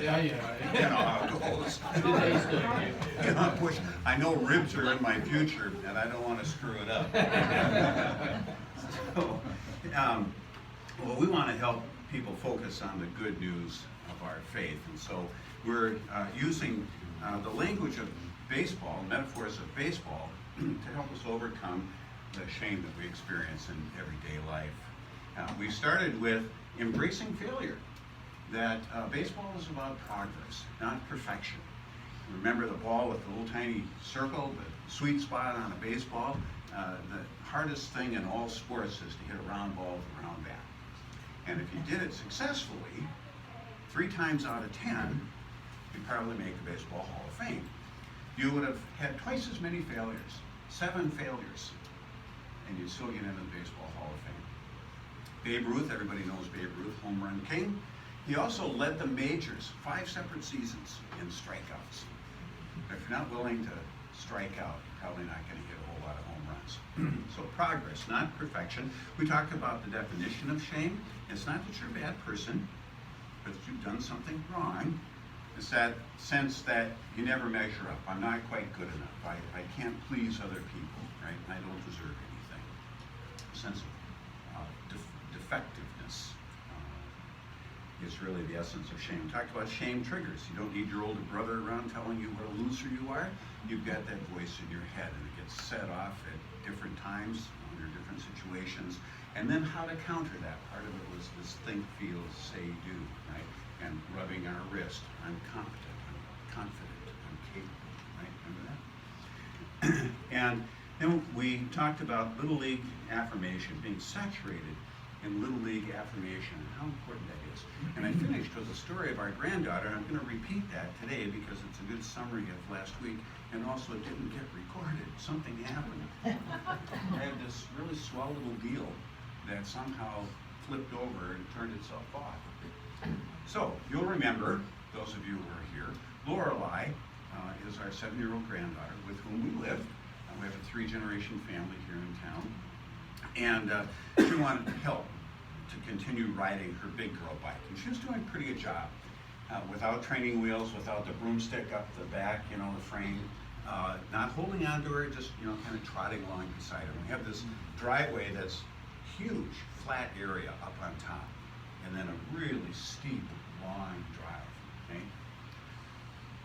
Yeah. You know how it goes. Today's good. You know, I know ribs are in my future, and I don't want to screw it up. So, well, we want to help people focus on the good news of our faith, and so we're using the language of baseball, metaphors of baseball, to help us overcome the shame that we experience in everyday life. We started with embracing failure, that baseball is about progress, not perfection. Remember the ball with the little tiny circle, the sweet spot on a baseball? The hardest thing in all sports is to hit a round ball with a round bat. And if you did it successfully, 3 times out of 10, you'd probably make the Baseball Hall of Fame. You would have had twice as many failures, 7 failures, and you'd still get into the Baseball Hall of Fame. Babe Ruth, everybody knows Babe Ruth, home run king. He also led the majors 5 separate seasons in strikeouts. If you're not willing to strike out, you're probably not going to hit a whole lot of home runs. So progress, not perfection. We talked about the definition of shame. It's not that you're a bad person, but that you've done something wrong. It's that sense that you never measure up. I'm not quite good enough. I can't please other people, right? I don't deserve anything. A sense of defectiveness is really the essence of shame. We talked about shame triggers. You don't need your older brother around telling you what a loser you are. You've got that voice in your head, and it gets set off at different times under different situations. And then how to counter that. Part of it was this think, feel, say, do, right? And rubbing our wrist. I'm competent, I'm confident, I'm capable, right? Remember that? And then we talked about Little League affirmation, being saturated in Little League affirmation, and how important that is. And I finished with a story of our granddaughter, and I'm going to repeat that today because it's a good summary of last week, and also it didn't get recorded. Something happened. I had this really swell little deal that somehow flipped over and turned itself off. So, you'll remember, those of you who are here, Lorelei is our 7-year-old granddaughter with whom we live. We have a 3-generation family here in town. And she wanted help to continue riding her big girl bike. And she was doing a pretty good job. Without training wheels, without the broomstick up the back, you know, the frame, not holding on to her, just, you know, kind of trotting along beside her. We have this driveway that's huge, flat area up on top, and then a really steep, long drive, okay?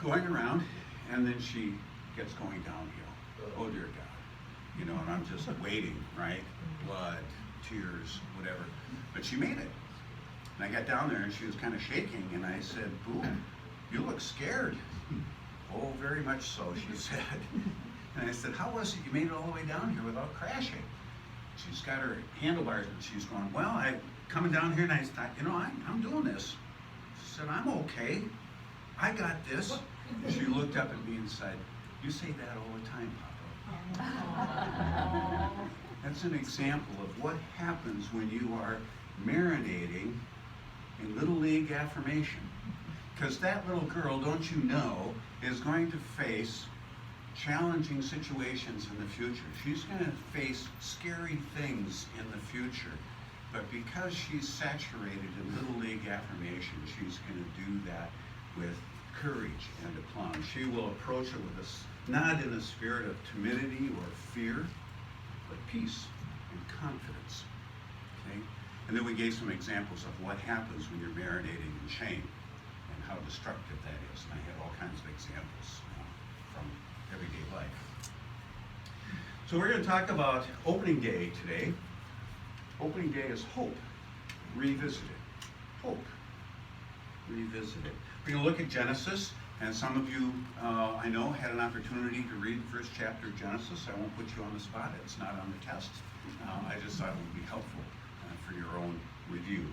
Going around, and then she gets going downhill. Oh dear God. You know, and I'm just waiting, right? Blood, tears, whatever. But she made it. And I got down there and she was kind of shaking, and I said, "Boo, you look scared." "Oh, very much so," she said. And I said, "How was it you made it all the way down here without crashing?" She's got her handlebars, and she's going, "Well, I'm coming down here," and I thought, "You know, I'm doing this." She said, "I'm okay. I got this." She looked up at me and said, "You say that all the time, Papa." That's an example of what happens when you are marinating in Little League affirmation. Because that little girl, don't you know, is going to face challenging situations in the future. She's going to face scary things in the future. But because she's saturated in Little League affirmation, she's going to do that with courage and aplomb. She will approach it with not in a spirit of timidity or fear, but peace and confidence. Okay? And then we gave some examples of what happens when you're marinating in shame and how destructive that is. And I had all kinds of examples from everyday life. So we're going to talk about opening day today. Opening day is hope revisited. Hope revisited. We're going to look at Genesis, and some of you, I know, had an opportunity to read the first chapter of Genesis. I won't put you on the spot. It's not on the test. I just thought it would be helpful for your own review.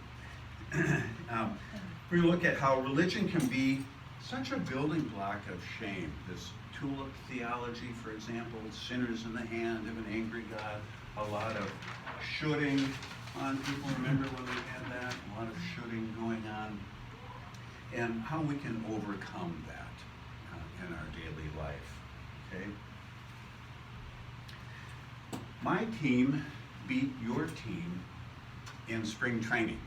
We're going to look at how religion can be such a building block of shame. This tulip theology, for example, sinners in the hand of an angry God, a lot of shooting on people. Remember when we had that? A lot of shooting going on. And how we can overcome that in our daily life, okay? My team beat your team in spring training.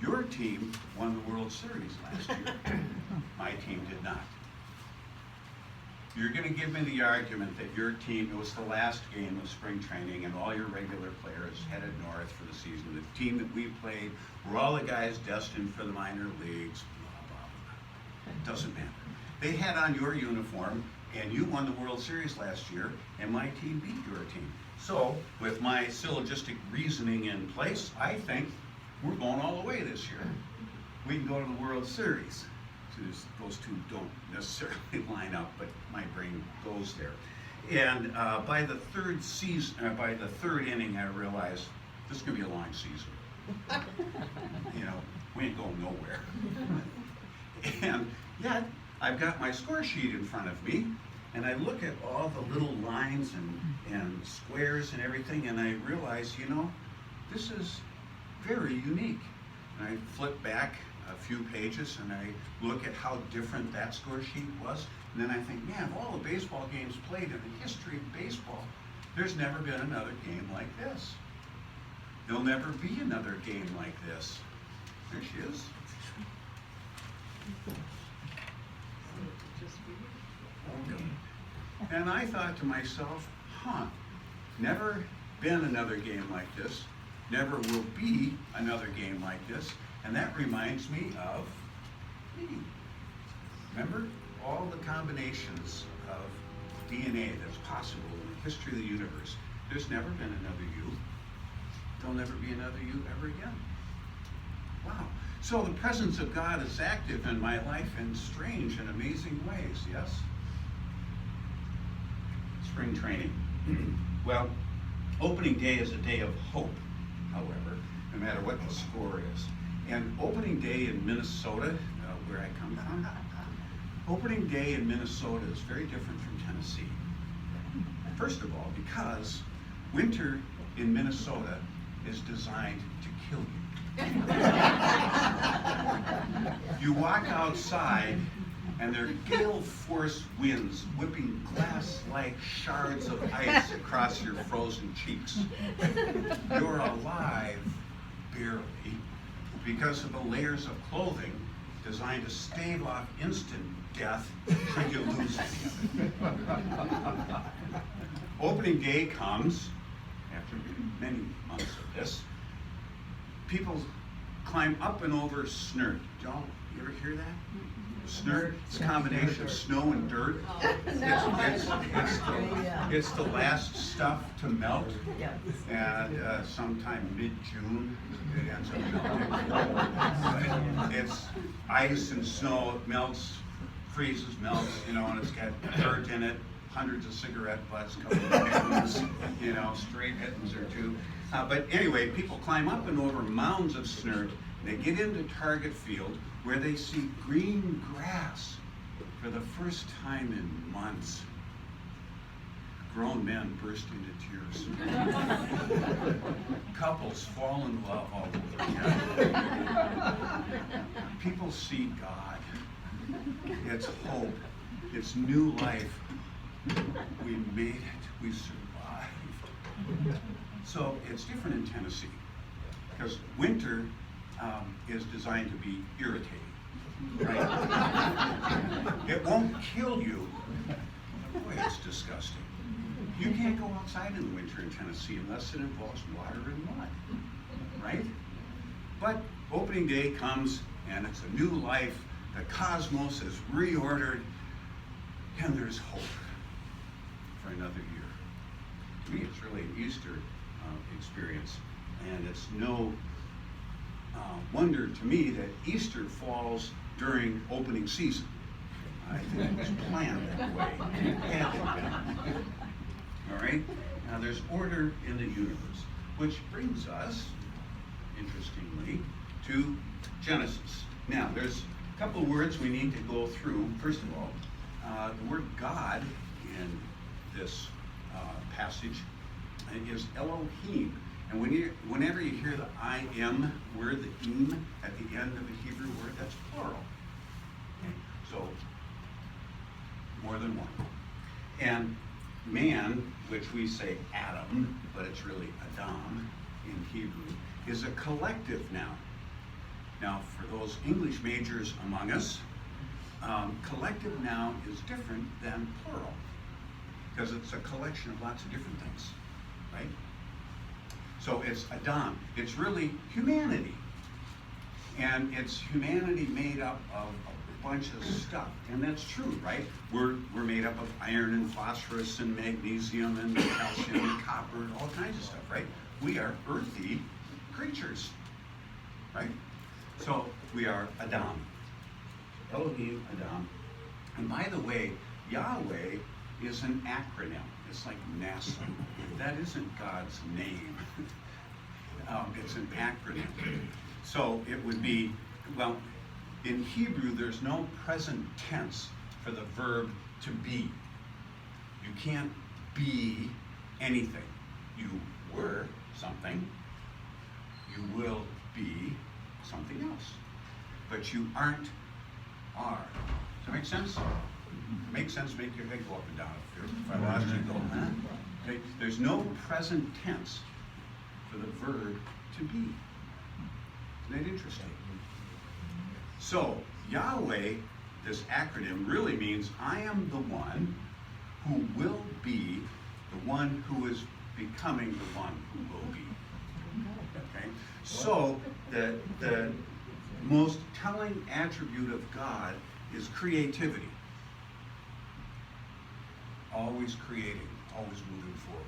Your team won the World Series last year. My team did not. You're going to give me the argument that your team, it was the last game of spring training and all your regular players headed north for the season. The team that we played were all the guys destined for the minor leagues, blah, blah, blah. It doesn't matter. They had on your uniform and you won the World Series last year and my team beat your team. So with my syllogistic reasoning in place, I think we're going all the way this year. We can go to the World Series. Those two don't necessarily line up, but my brain goes there. And by the third inning, I realized this is going to be a long season. You know, we ain't going nowhere. And yet, I've got my score sheet in front of me, and I look at all the little lines and squares and everything, and I realize, you know, this is very unique. And I flip back a few pages and I look at how different that score sheet was, and then I think, man, of all the baseball games played in the history of baseball, there's never been another game like this. There'll never be another game like this. There she is. And I thought to myself, never been another game like this, never will be another game like this. And that reminds me of Meade. Remember all the combinations of DNA that's possible in the history of the universe. There's never been another you. There'll never be another you ever again. Wow. So the presence of God is active in my life in strange and amazing ways, yes? Spring training. Well, opening day is a day of hope, however, no matter what the score is. And opening day in Minnesota, where I come from, opening day in Minnesota is very different from Tennessee. First of all, because winter in Minnesota is designed to kill you. You walk outside and there are gale force winds whipping glass-like shards of ice across your frozen cheeks. You're alive, barely, because of the layers of clothing designed to stave off instant death should you lose any of it. Opening day comes, after many months of this, people climb up and over snort. Y'all, you ever hear that? Snort, it's a combination of snow and dirt. It's the last stuff to melt, and sometime mid-June it ends up melting. It's ice and snow, it melts, freezes, melts, you know, and it's got dirt in it, hundreds of cigarette butts, couple of mittens, you know, stray mittens or two. But anyway, people climb up and over mounds of snort. They get into Target Field where they see green grass for the first time in months. Grown men burst into tears. Couples fall in love all over again. People see God. It's hope. It's new life. We made it. We survived. So it's different in Tennessee because winter is designed to be irritating. Right? It won't kill you. Boy, it's disgusting. You can't go outside in the winter in Tennessee unless it involves water and mud. Right? But opening day comes and it's a new life. The cosmos is reordered and there's hope for another year. To me, it's really an Easter experience, and it's no wonder to me that Easter falls during opening season. I think it was planned that way. It had to be. All right? Now there's order in the universe, which brings us, interestingly, to Genesis. Now there's a couple of words we need to go through. First of all, the word God in this passage is Elohim. And whenever you hear the I am word, the im, at the end of a Hebrew word, that's plural. Okay? So, more than one. And man, which we say Adam, but it's really Adam in Hebrew, is a collective noun. Now, for those English majors among us, collective noun is different than plural, because it's a collection of lots of different things, right? So it's Adam. It's really humanity. And it's humanity made up of a bunch of stuff. And that's true, right? We're made up of iron and phosphorus and magnesium and calcium and copper and all kinds of stuff, right? We are earthy creatures, right? So we are Adam. Elohim, Adam. And by the way, Yahweh is an acronym. It's like NASA. That isn't God's name. It's an acronym. So it would be, well, in Hebrew, there's no present tense for the verb to be. You can't be anything. You were something. You will be something else. But you aren't are. Does that make sense? Makes sense, make your head go up and down. If I lost you, go, huh? Okay. There's no present tense for the verb to be. Isn't that interesting? So, Yahweh, this acronym, really means I am the one who will be the one who is becoming the one who will be. Okay? So, the most telling attribute of God is creativity. Always creating, always moving forward.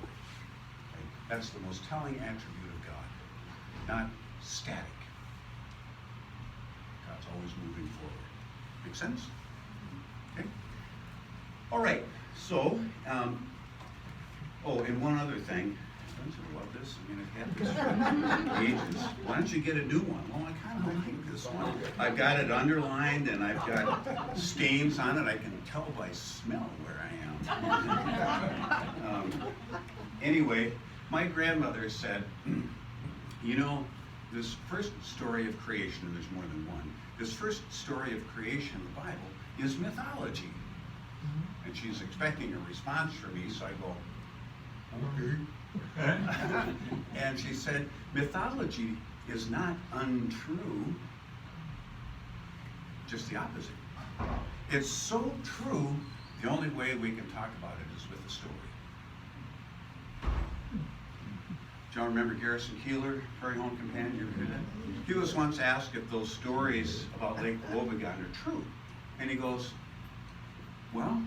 Okay? That's the most telling attribute of God, not static. God's always moving forward. Make sense? Okay. All right. So, and one other thing. Don't you love this? I mean, I've had this for ages. Why don't you get a new one? Well, I kind of like this one. I've got it underlined and I've got stains on it. I can tell by smell where I am. Anyway, my grandmother said, you know, this first story of creation, and there's more than one, this first story of creation in the Bible is mythology. And she's expecting a response from me, so I go, okay. And she said, mythology is not untrue, just the opposite. It's so true, the only way we can talk about it is with a story. Do y'all remember Garrison Keillor, Prairie Home Companion? You ever hear that? He was once asked if those stories about Lake Wobegon are true. And he goes, well,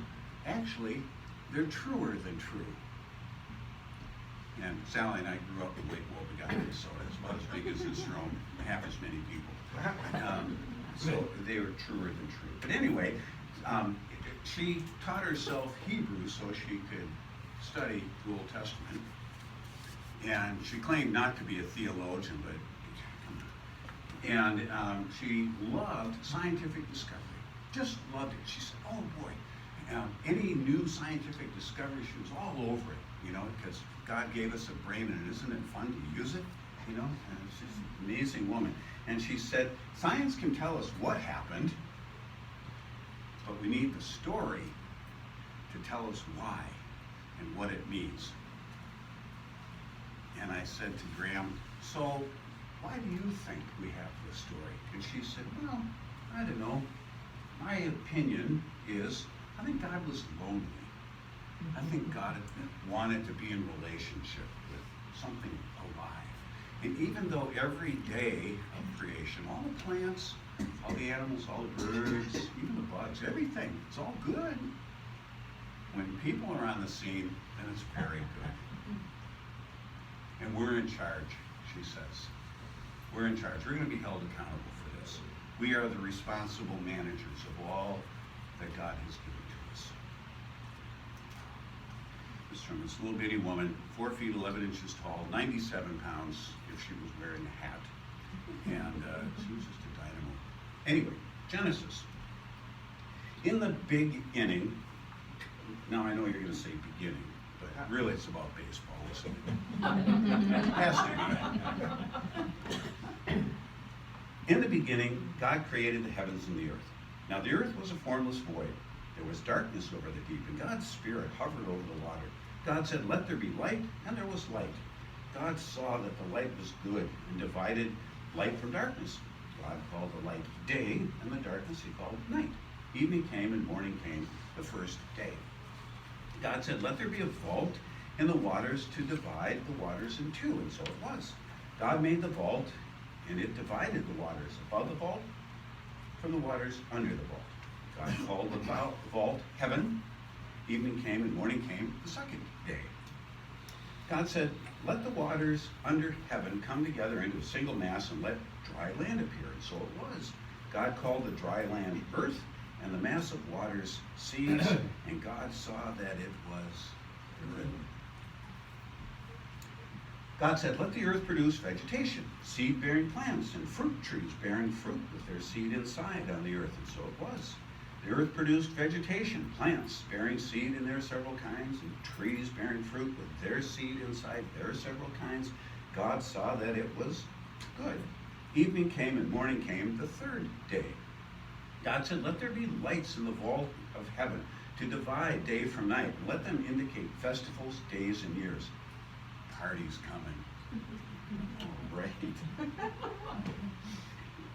actually, they're truer than true. And Sally and I grew up in Lake Wobegon, Minnesota. It's about as big as this room, half as many people. So they were truer than true. But anyway, she taught herself Hebrew so she could study the Old Testament. And she claimed not to be a theologian, but she loved scientific discovery. Just loved it. She said, oh boy, any new scientific discovery, she was all over it, you know, because God gave us a brain and isn't it fun to use it, you know? And she's an amazing woman. And she said, science can tell us what happened, but we need the story to tell us why and what it means. And I said to Graham, so why do you think we have this story? And she said, well, I don't know. My opinion is, I think God was lonely. I think God wanted to be in relationship with something alive. And even though every day of creation, all the plants, all the animals, all the birds, even the bugs, everything, it's all good. When people are on the scene, then it's very good. And we're in charge, she says. We're in charge. We're going to be held accountable for this. We are the responsible managers of all that God has given to us. This from this little bitty woman, 4 feet 11 inches tall, 97 pounds if she was wearing a hat. And she was just a dynamo. Anyway, Genesis. In the beginning, now I know you're going to say beginning, but really it's about baseball, isn't it? It has to be. In the beginning, God created the heavens and the earth. Now the earth was a formless void. There was darkness over the deep, and God's Spirit hovered over the water. God said, let there be light, and there was light. God saw that the light was good and divided light from darkness. God called the light day, and the darkness he called night. Evening came and morning came the first day. God said, let there be a vault in the waters to divide the waters in two, and so it was. God made the vault, and it divided the waters above the vault from the waters under the vault. God called the vault heaven. Evening came and morning came the second day. God said, let the waters under heaven come together into a single mass and let dry land appear. And so it was. God called the dry land earth and the mass of waters seas, and God saw that it was good. God said, let the earth produce vegetation, seed-bearing plants, and fruit trees bearing fruit with their seed inside on the earth. And so it was. The earth produced vegetation, plants bearing seed in their several kinds, and trees bearing fruit with their seed inside their several kinds. God saw that it was good. Evening came and morning came the third day. God said, let there be lights in the vault of heaven to divide day from night, and let them indicate festivals, days, and years. Party's coming. All right.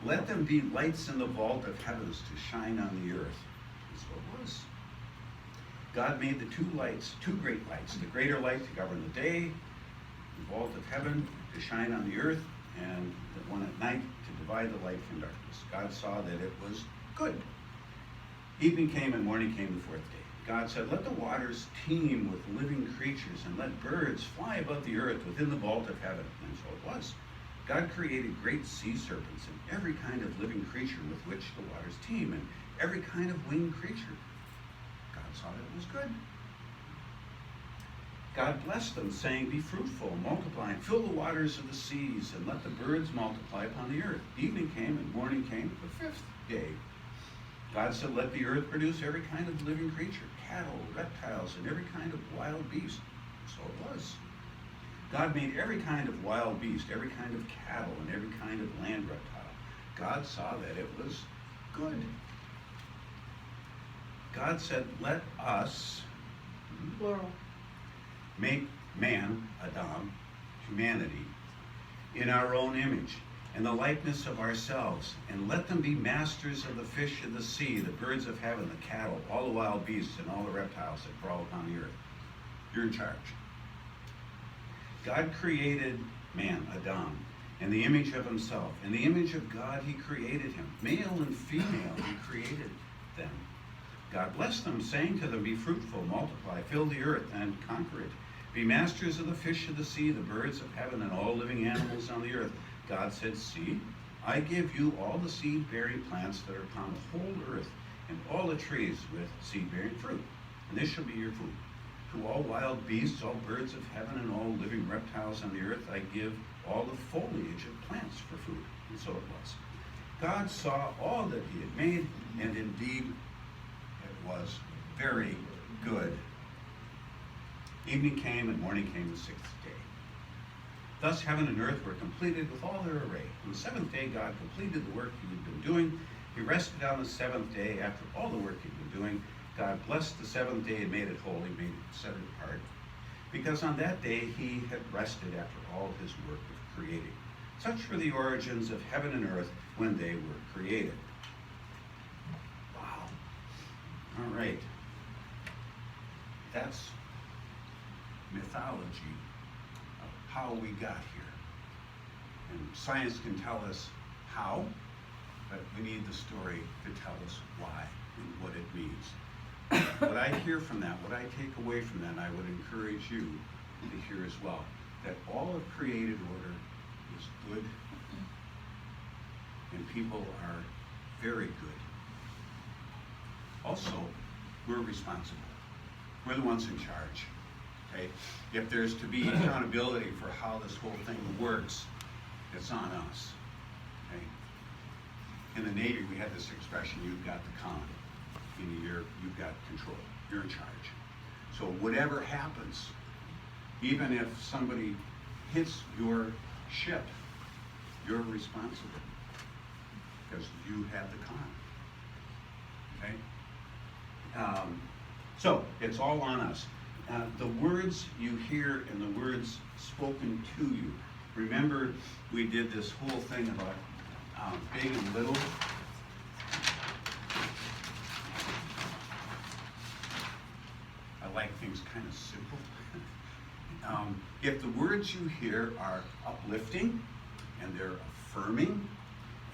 Let them be lights in the vault of heavens to shine on the earth. And so it was. God made the two great lights, the greater light to govern the day, the vault of heaven to shine on the earth, and the one at night to divide the light from darkness. God saw that it was good. Evening came and morning came the fourth day. God said, let the waters teem with living creatures, and let birds fly above the earth within the vault of heaven. And so it was. God created great sea serpents and every kind of living creature with which the waters teem, and every kind of winged creature. God saw that it was good. God blessed them, saying, be fruitful, multiply, and fill the waters of the seas, and let the birds multiply upon the earth. Evening came and morning came the fifth day. God said, let the earth produce every kind of living creature, cattle, reptiles, and every kind of wild beast. So it was. God made every kind of wild beast, every kind of cattle, and every kind of land reptile. God saw that it was good. God said, let us, plural, make man, Adam, humanity, in our own image, in the likeness of ourselves, and let them be masters of the fish of the sea, the birds of heaven, the cattle, all the wild beasts, and all the reptiles that crawl upon the earth. You're in charge. God created man, Adam, in the image of himself. In the image of God he created him. Male and female he created them. God blessed them, saying to them, be fruitful, multiply, fill the earth, and conquer it. Be masters of the fish of the sea, the birds of heaven, and all living animals on the earth. God said, see, I give you all the seed-bearing plants that are upon the whole earth, and all the trees with seed-bearing fruit. And this shall be your food. To all wild beasts, all birds of heaven, and all living reptiles on the earth, I give all the foliage of plants for food. And so it was. God saw all that he had made, and indeed it was very good. Evening came and morning came the sixth day. Thus heaven and earth were completed with all their array. On the seventh day God completed the work he had been doing. He rested on the seventh day after all the work he'd been doing. God blessed the seventh day and made it holy, made it set it apart, because on that day he had rested after all his work of creating. Such were the origins of heaven and earth when they were created. Wow. All right. That's mythology of how we got here. And science can tell us how, but we need the story to tell us why and what it means. What I hear from that, what I take away from that, and I would encourage you to hear as well, that all of created order is good, and people are very good. Also, we're responsible. We're the ones in charge. Okay? If there's to be accountability for how this whole thing works, it's on us. Okay? In the Navy, we had this expression, you've got the con. Meaning you've got control. You're in charge. So whatever happens, even if somebody hits your ship, you're responsible because you have the con. Okay? So it's all on us. The words you hear and the words spoken to you. Remember, we did this whole thing about big and little. I like things kind of simple. If the words you hear are uplifting and they're affirming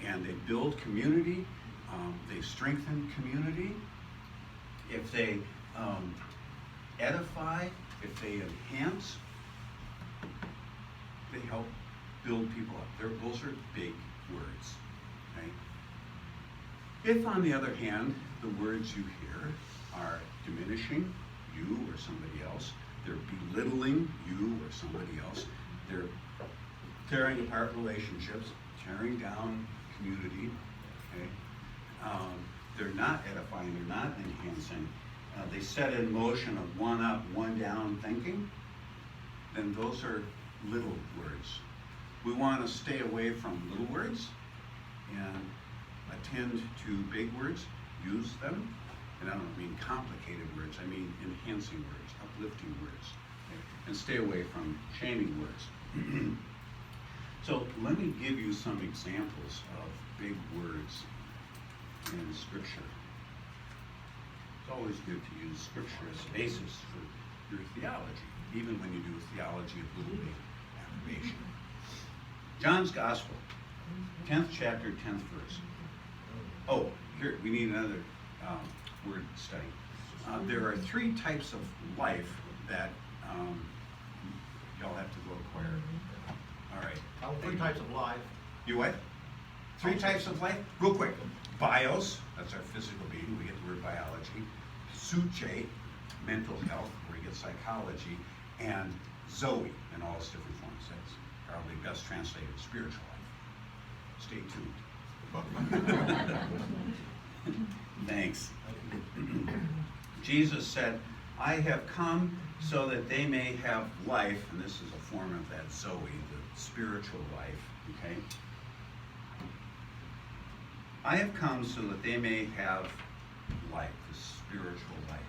and they build community, they strengthen community, if they edify, if they enhance, they help build people up. Those are big words. Okay? If, on the other hand, the words you hear are diminishing you or somebody else, they're belittling you or somebody else, they're tearing apart relationships, tearing down community, okay? They're not edifying, they're not enhancing. They set in motion a one up, one down thinking, then those are little words. We want to stay away from little words and attend to big words, use them, and I don't mean complicated words, I mean enhancing words, uplifting words, okay? And stay away from shaming words. So let me give you some examples of big words in Scripture. It's always good to use Scripture as a basis for your theology, even when you do theology of little big affirmation. John's Gospel, 10th chapter, 10th verse. Oh, here, we need another word study. There are 3 types of life that y'all have to go acquire. All right. 3 types of life. You what? 3 types of life? Real quick. Bios, that's our physical being, we get the word biology. Suche, mental health, where we get psychology. And Zoe, in all its different forms. That's probably best translated spiritual life. Stay tuned. Thanks. Jesus said, I have come so that they may have life, and this is a form of that Zoe, the spiritual life, okay? I have come so that they may have life, the spiritual life,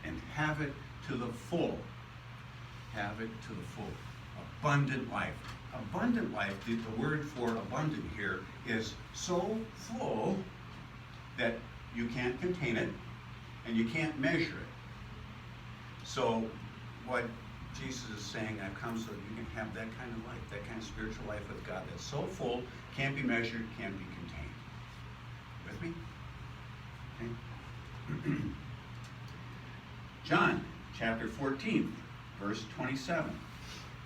and have it to the full. Have it to the full. Abundant life. Abundant life, the word for abundant here is so full that you can't contain it and you can't measure it. So what Jesus is saying, I've come so that you can have that kind of life, that kind of spiritual life with God that's so full, can't be measured, can't be contained. With me? Okay. John chapter 14, verse 27.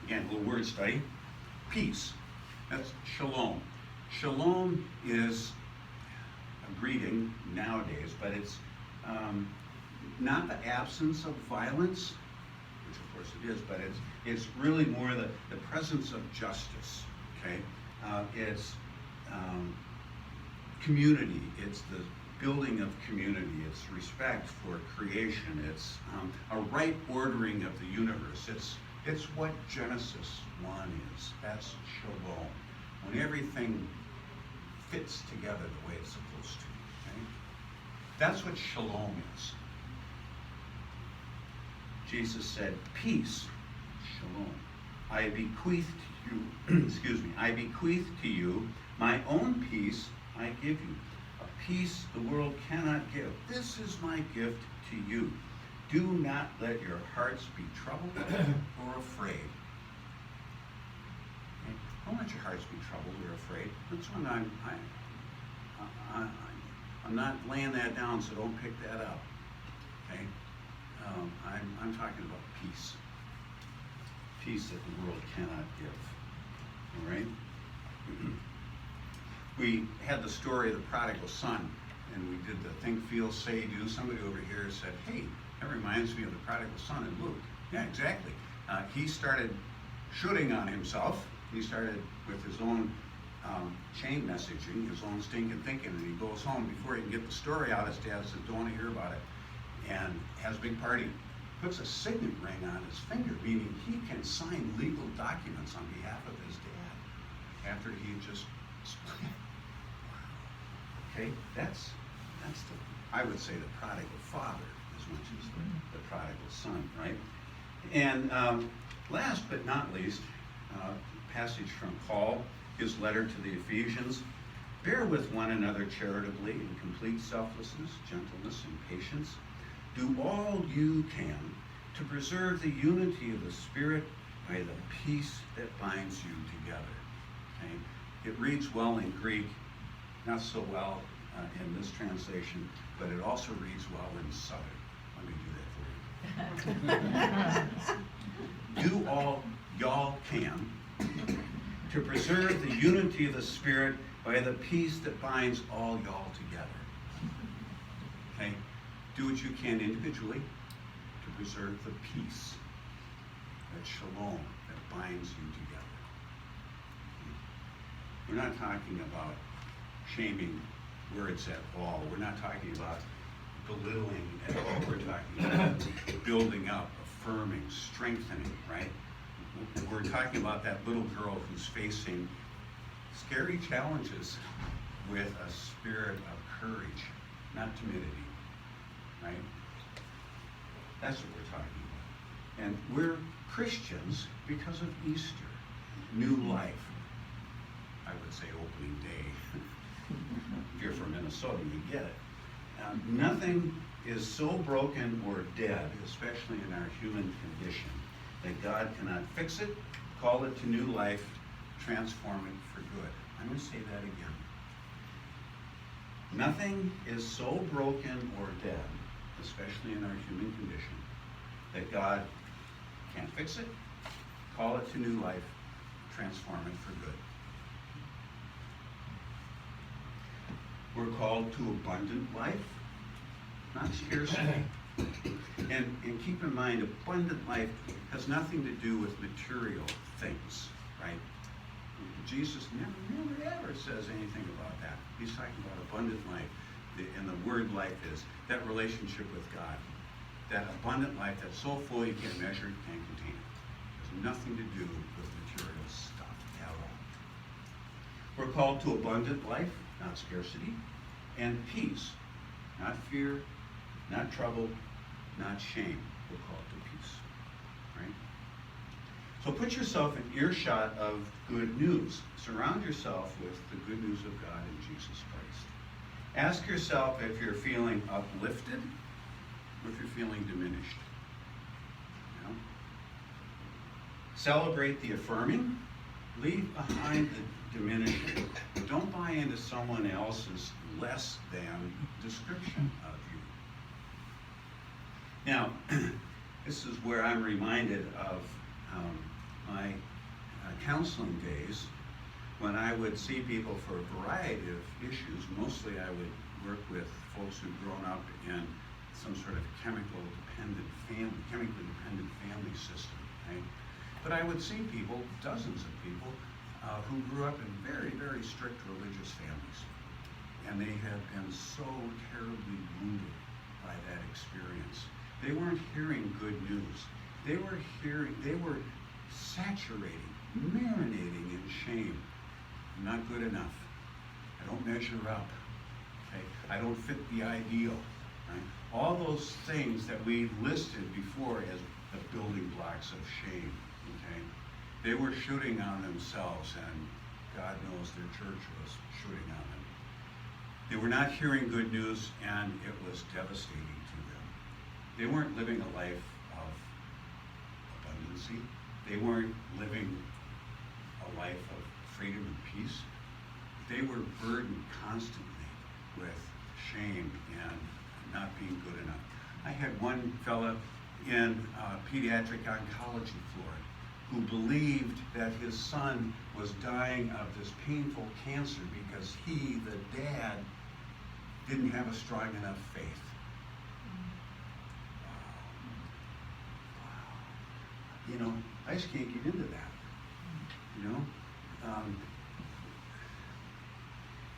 Again, a little word study. Peace. That's shalom. Shalom is a greeting nowadays, but it's not the absence of violence, which of course it is, but it's really more the presence of justice. Okay, it's community. It's the building of community. It's respect for creation. It's a right ordering of the universe. It's what Genesis 1 is. That's shalom. When everything fits together the way it's supposed to. Okay? That's what shalom is. Jesus said, peace, shalom. I bequeath to you, excuse me, I bequeath to you my own peace I give you. A peace the world cannot give. This is my gift to you. Do not let your hearts be troubled or afraid. Okay? Don't let your hearts be troubled or afraid. That's when I'm not laying that down, so don't pick that up. Okay? I'm talking about peace. Peace that the world cannot give. All right? We had the story of the prodigal son, and we did the think, feel, say, do. Somebody over here said, hey, that reminds me of the prodigal son in Luke. Yeah, exactly. He started shooting on himself. He started with his own chain messaging, his own stinking thinking, and he goes home. Before he can get the story out, his dad says, don't want to hear about it, and has a big party. Puts a signet ring on his finger, meaning he can sign legal documents on behalf of his dad after he just split. Okay, that's I would say the prodigal father as much as the prodigal son, right? And last but not least, passage from Paul, his letter to the Ephesians. Bear with one another charitably in complete selflessness, gentleness, and patience. Do all you can to preserve the unity of the Spirit by the peace that binds you together. Okay? It reads well in Greek, not so well in this translation, but it also reads well in Southern. Let me do that for you. Do all y'all can to preserve the unity of the Spirit by the peace that binds all y'all together. Okay? Do what you can individually to preserve the peace, that shalom that binds you together. We're not talking about shaming words at all. We're not talking about belittling at all. We're talking about building up, affirming, strengthening, right? We're talking about that little girl who's facing scary challenges with a spirit of courage, not timidity, right? That's what we're talking about. And we're Christians because of Easter, new life. I would say opening day. If you're from Minnesota, you get it. Nothing is so broken or dead, especially in our human condition, that God cannot fix it, call it to new life, transform it for good. I'm going to say that again. Nothing is so broken or dead, especially in our human condition, that God can't fix it, call it to new life, transform it for good. We're called to abundant life, not scarcity. And keep in mind, abundant life has nothing to do with material things, right? Jesus never ever says anything about that. He's talking about abundant life. And the word life is that relationship with God. That abundant life that's so full you can't measure it, can't contain it. Has nothing to do with material stuff at all. We're called to abundant life, not scarcity, and peace, not fear, not trouble, not shame. We're called to peace, right? So put yourself in earshot of good news. Surround yourself with the good news of God in Jesus Christ. Ask yourself if you're feeling uplifted or if you're feeling diminished. You know? Celebrate the affirming. Leave behind the diminishing. Don't buy into someone else's less than description of you. Now, this is where I'm reminded of my counseling days when I would see people for a variety of issues. Mostly I would work with folks who'd grown up in some sort of chemically dependent family system, right? But I would see people, dozens of people, who grew up in very, very strict religious families. And they had been so terribly wounded by that experience. They weren't hearing good news. They were saturating, marinating in shame. I'm not good enough. I don't measure up. Okay? I don't fit the ideal. Right? All those things that we listed before as the building blocks of shame. Okay? They were shooting on themselves, and God knows their church was shooting on them. They were not hearing good news, and it was devastating to them. They weren't living a life of abundancy. They weren't living a life of freedom and peace. They were burdened constantly with shame and not being good enough. I had one fella in pediatric oncology floor who believed that his son was dying of this painful cancer because he, the dad, didn't have a strong enough faith. Wow. You know, I just can't get into that. You know?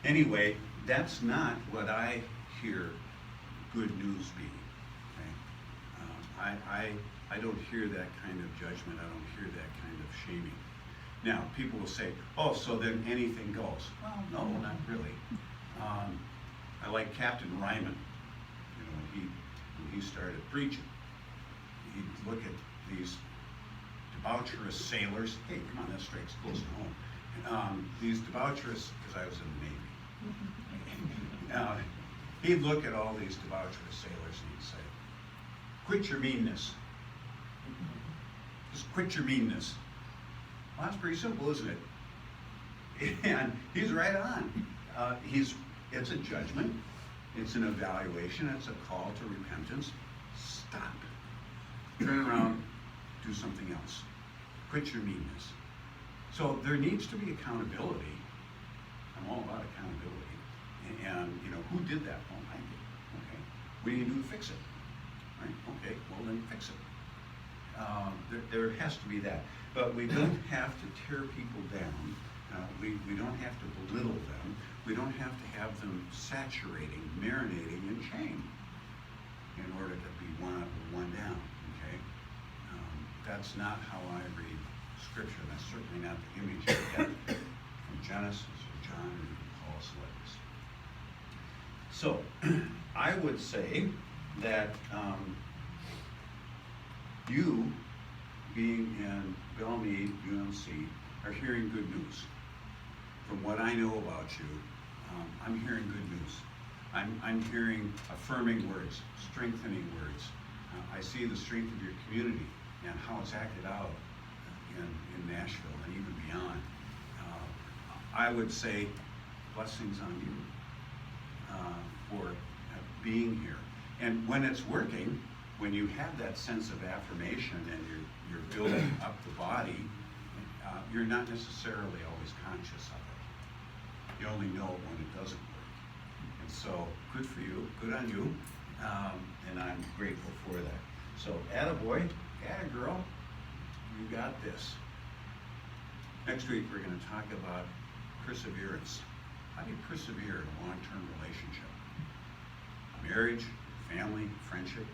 Anyway, that's not what I hear good news be. Okay? I don't hear that kind of judgment. I don't hear that kind of shaming. Now, people will say, oh, so then anything goes. Well, no, not really. I like Captain Ryman. You know, when he started preaching, he'd look at these debaucherous sailors. Hey, come on, that strikes close to home. These debaucherous, because I was in the Navy, Now, he'd look at all these debaucherous sailors and he'd say, quit your meanness. Just quit your meanness. Well, that's pretty simple, isn't it? And he's right on. It's a judgment. It's an evaluation. It's a call to repentance. Stop. Turn around. Do something else. Quit your meanness. So there needs to be accountability. I'm all about accountability. And you know, who did that? Well, I did. Okay. What do you do to fix it? Right? Okay. Well, then fix it. There has to be that. But we don't have to tear people down. We don't have to belittle them. We don't have to have them saturating, marinating in shame in order to be one up or one down. Okay? That's not how I read Scripture. That's certainly not the image I get from Genesis or John or Paul's letters. So, I would say that you, being in Belle, Meade, UMC, are hearing good news. From what I know about you, I'm hearing good news. I'm hearing affirming words, strengthening words. I see the strength of your community and how it's acted out in Nashville and even beyond. I would say blessings on you for being here. And when it's working, when you have that sense of affirmation and you're building up the body, you're not necessarily always conscious of it. You only know it when it doesn't work. And so, good for you, good on you, and I'm grateful for that. So, attaboy, attagirl, you got this. Next week, we're going to talk about perseverance. How do you persevere in a long-term relationship? Marriage, family, friendship,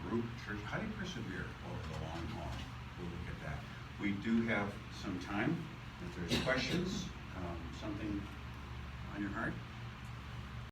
group, church. How do you persevere over the long haul? We'll look at that. We do have some time. If there's questions, something on your heart,